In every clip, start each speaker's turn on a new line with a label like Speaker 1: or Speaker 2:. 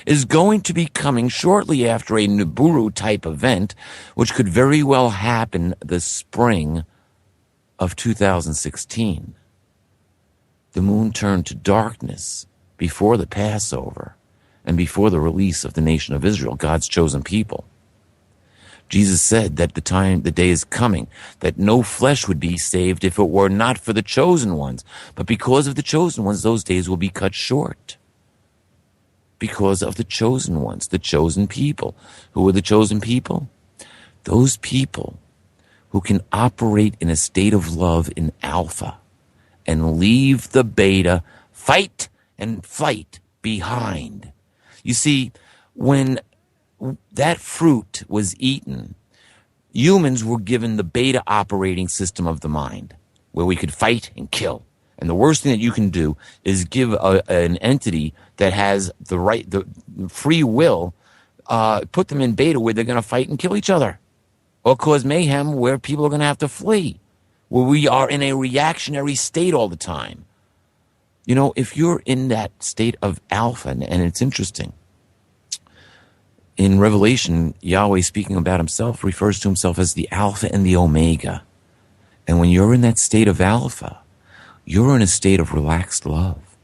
Speaker 1: is going to be coming shortly after a Nibiru-type event, which could very well happen the spring of 2016. The moon turned to darkness before the Passover and before the release of the nation of Israel, God's chosen people. Jesus said that the day is coming, that no flesh would be saved if it were not for the chosen ones. But because of the chosen ones, those days will be cut short. Because of the chosen ones, the chosen people. Who are the chosen people? Those people who can operate in a state of love in alpha and leave the beta, fight and flight behind. You see, when that fruit was eaten, humans were given the beta operating system of the mind, where we could fight and kill. And the worst thing that you can do is give an entity that has the free will, put them in beta where they're going to fight and kill each other, or cause mayhem where people are going to have to flee, where we are in a reactionary state all the time. You know, if you're in that state of alpha, and it's interesting, in Revelation, Yahweh, speaking about himself, refers to himself as the Alpha and the Omega. And when you're in that state of alpha, you're in a state of relaxed love.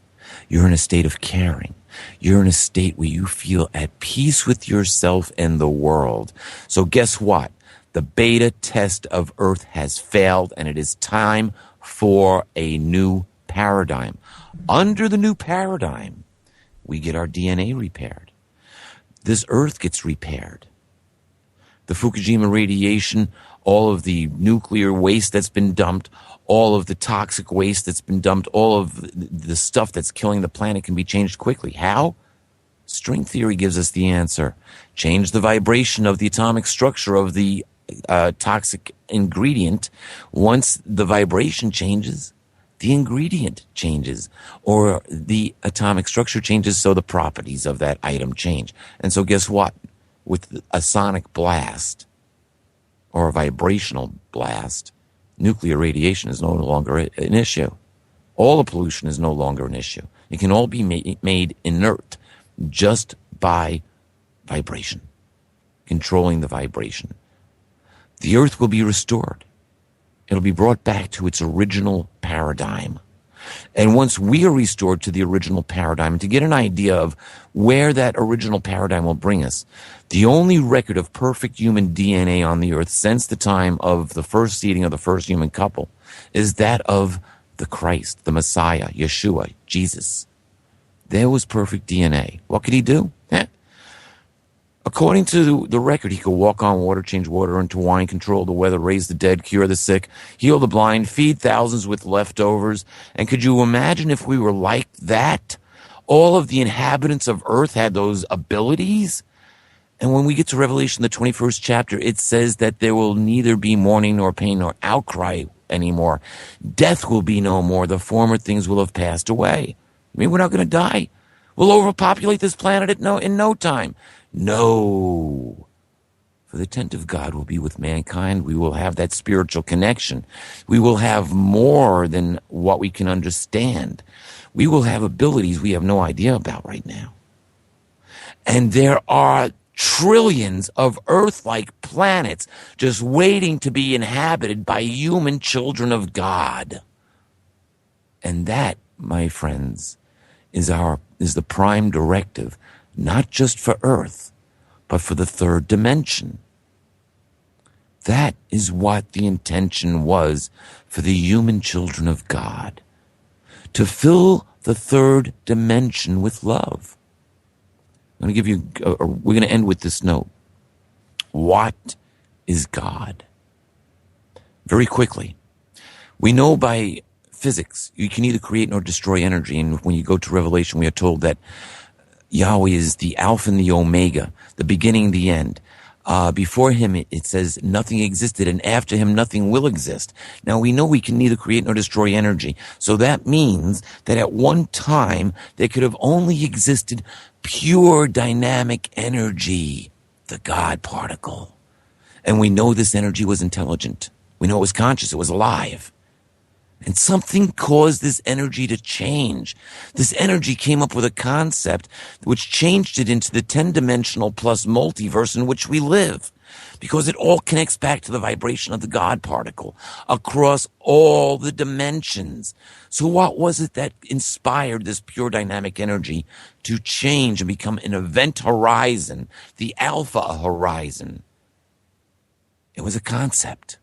Speaker 1: You're in a state of caring. You're in a state where you feel at peace with yourself and the world. So guess what? The beta test of Earth has failed, and it is time for a new paradigm. Under the new paradigm, we get our DNA repaired. This Earth gets repaired. The Fukushima radiation, all of the nuclear waste that's been dumped, all of the toxic waste that's been dumped, all of the stuff that's killing the planet can be changed quickly. How? String theory gives us the answer. Change the vibration of the atomic structure of the toxic ingredient. Once the vibration changes, the ingredient changes, or the atomic structure changes, so the properties of that item change. And so guess what? With a sonic blast or a vibrational blast, nuclear radiation is no longer an issue. All the pollution is no longer an issue. It can all be made inert just by vibration, controlling the vibration. The Earth will be restored. It'll be brought back to its original paradigm. And once we are restored to the original paradigm, to get an idea of where that original paradigm will bring us, the only record of perfect human DNA on the earth since the time of the first seeding of the first human couple is that of the Christ, the Messiah, Yeshua, Jesus. There was perfect DNA. What could he do? According to the record, he could walk on water, change water into wine, control the weather, raise the dead, cure the sick, heal the blind, feed thousands with leftovers. And could you imagine if we were like that? All of the inhabitants of earth had those abilities. And when we get to Revelation, the 21st chapter, it says that there will neither be mourning nor pain nor outcry anymore. Death will be no more. The former things will have passed away. I mean, we're not going to die. We'll overpopulate this planet in no time. No. For the tent of God will be with mankind. We will have that spiritual connection. We will have more than what we can understand. We will have abilities we have no idea about right now. And there are trillions of Earth-like planets just waiting to be inhabited by human children of God. And that, my friends, is the prime directive, not just for Earth, but for the third dimension. That is what the intention was for the human children of God, to fill the third dimension with love. I'm going to give you, we're going to end with this note. What is God? Very quickly, we know by physics, you can neither create nor destroy energy. And when you go to Revelation, we are told that Yahweh is the Alpha and the Omega, the beginning and the end. Before him, it says nothing existed, and after him, nothing will exist. Now, we know we can neither create nor destroy energy. So that means that at one time, there could have only existed pure dynamic energy, the God particle. And we know this energy was intelligent. We know it was conscious. It was alive. And something caused this energy to change. This energy came up with a concept which changed it into the 10-dimensional plus multiverse in which we live. Because it all connects back to the vibration of the God particle across all the dimensions. So what was it that inspired this pure dynamic energy to change and become an event horizon, the alpha horizon? It was a concept.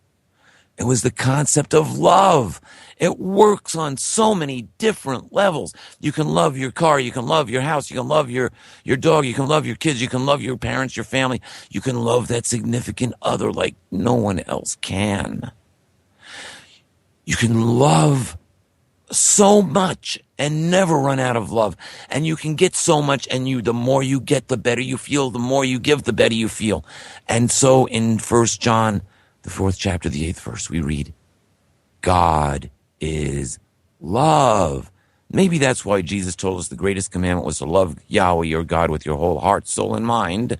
Speaker 1: It was the concept of love. It works on so many different levels. You can love your car. You can love your house. You can love your dog. You can love your kids. You can love your parents, your family. You can love that significant other like no one else can. You can love so much and never run out of love. And you can get so much, and the more you get, the better you feel. The more you give, the better you feel. And so in 1 John, the 4th chapter, the 8th verse, we read, God is love. Maybe that's why Jesus told us the greatest commandment was to love Yahweh, your God, with your whole heart, soul, and mind,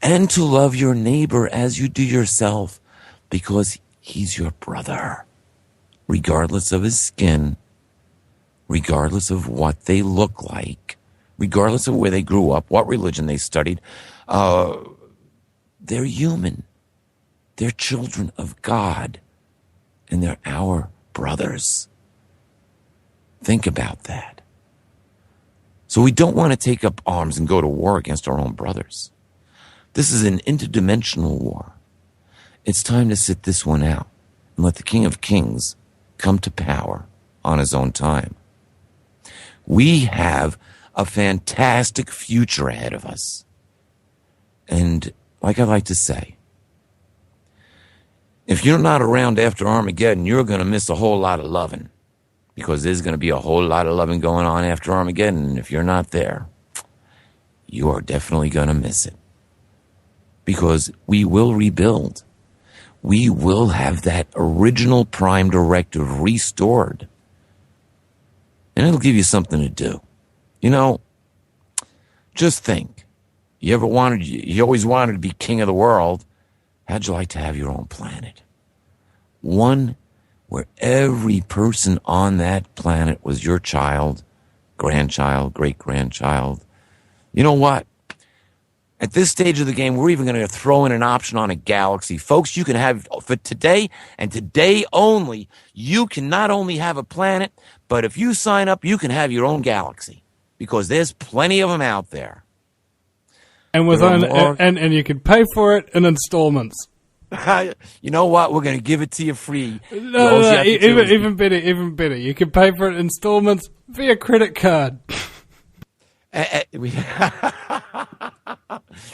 Speaker 1: and to love your neighbor as you do yourself, because he's your brother, regardless of his skin, regardless of what they look like, regardless of where they grew up, what religion they studied. They're human. They're children of God, and they're our brothers. Think about that. So we don't want to take up arms and go to war against our own brothers. This is an interdimensional war. It's time to sit this one out and let the King of Kings come to power on his own time. We have a fantastic future ahead of us. And like I like to say, if you're not around after Armageddon, you're going to miss a whole lot of loving, because there's going to be a whole lot of loving going on after Armageddon. And if you're not there, you are definitely going to miss it, because we will rebuild. We will have that original prime directive restored, and it'll give you something to do. You know, just think, you always wanted to be king of the world. How'd you like to have your own planet? One where every person on that planet was your child, grandchild, great-grandchild. You know what? At this stage of the game, we're even going to throw in an option on a galaxy. Folks, you can have, for today and today only, you can not only have a planet, but if you sign up, you can have your own galaxy, because there's plenty of them out there.
Speaker 2: And and you can pay for it in installments.
Speaker 1: You know what? We're going to give it to you free.
Speaker 2: No, even better. You can pay for it in installments via credit card.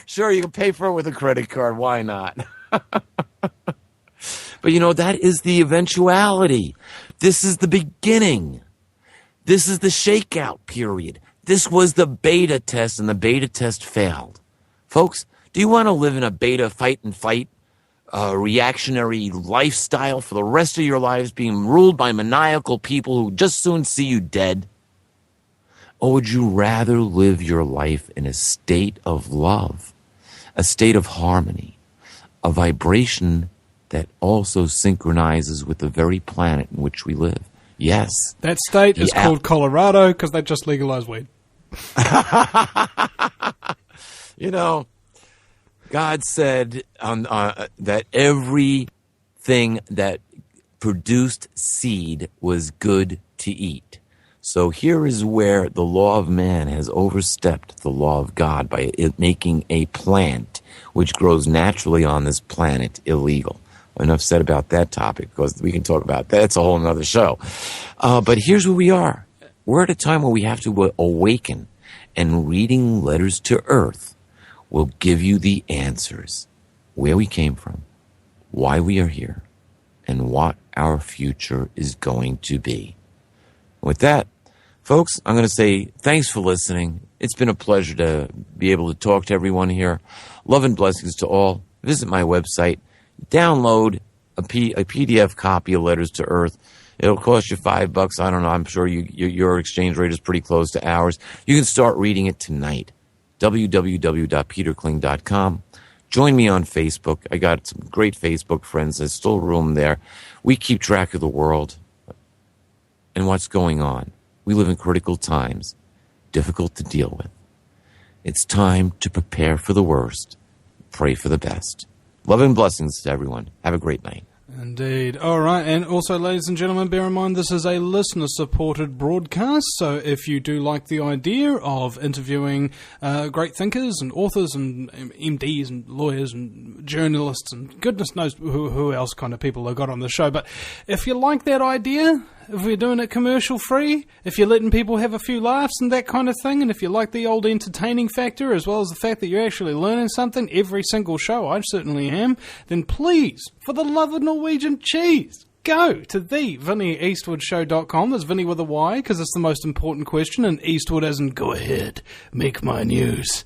Speaker 1: Sure, you can pay for it with a credit card. Why not? But you know, that is the eventuality. This is the beginning. This is the shakeout period. This was the beta test, and the beta test failed. Folks, do you want to live in a beta fight and flight reactionary lifestyle for the rest of your lives, being ruled by maniacal people who just soon see you dead? Or would you rather live your life in a state of love, a state of harmony, a vibration that also synchronizes with the very planet in which we live? Yes.
Speaker 2: That state is called Colorado, because they just legalized weed.
Speaker 1: You know, God said that everything that produced seed was good to eat. So here is where the law of man has overstepped the law of God by it making a plant which grows naturally on this planet illegal. Enough said about that topic, because we can talk about that. It's a whole nother show. But here's where we are. We're at a time where we have to awaken, and reading Letters to Earth will give you the answers, where we came from, why we are here, and what our future is going to be. With that, folks, I'm going to say thanks for listening. It's been a pleasure to be able to talk to everyone here. Love and blessings to all. Visit my website. Download a PDF copy of Letters to Earth. It'll cost you $5. I don't know. I'm sure your exchange rate is pretty close to ours. You can start reading it tonight. www.peterkling.com. Join me on Facebook. I got some great Facebook friends. There's still room there. We keep track of the world. and what's going on. We live in critical times, difficult to deal with. It's time to prepare for the worst, pray for the best. Love and blessings to everyone. Have a great night.
Speaker 2: Indeed. All right, and also, ladies and gentlemen, bear in mind this is a listener-supported broadcast, so if you do like the idea of interviewing great thinkers and authors and MDs and lawyers and journalists and goodness knows who else kind of people have got on the show, but if you like that idea, if we're doing it commercial-free, if you're letting people have a few laughs and that kind of thing, and if you like the old entertaining factor as well as the fact that you're actually learning something every single show, I certainly am, then please, for the love of Norwegian cheese, go to thevinnieeastwoodshow.com. There's Vinnie with a Y, because it's the most important question, and Eastwood as in, go ahead, make my news.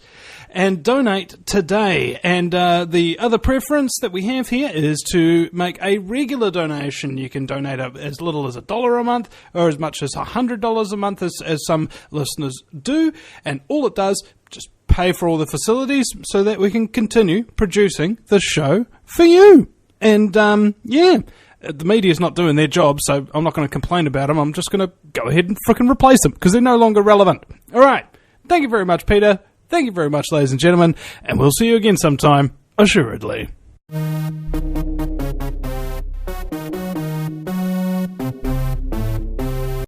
Speaker 2: And donate today. And the other preference that we have here is to make a regular donation. You can donate as little as $1 a month or as much as $100 a month as some listeners do. And all it does, just pay for all the facilities so that we can continue producing the show for you. And, the media's not doing their job, so I'm not going to complain about them. I'm just going to go ahead and frickin' replace them because they're no longer relevant. All right. Thank you very much, Peter. Thank you very much, ladies and gentlemen, and we'll see you again sometime, assuredly.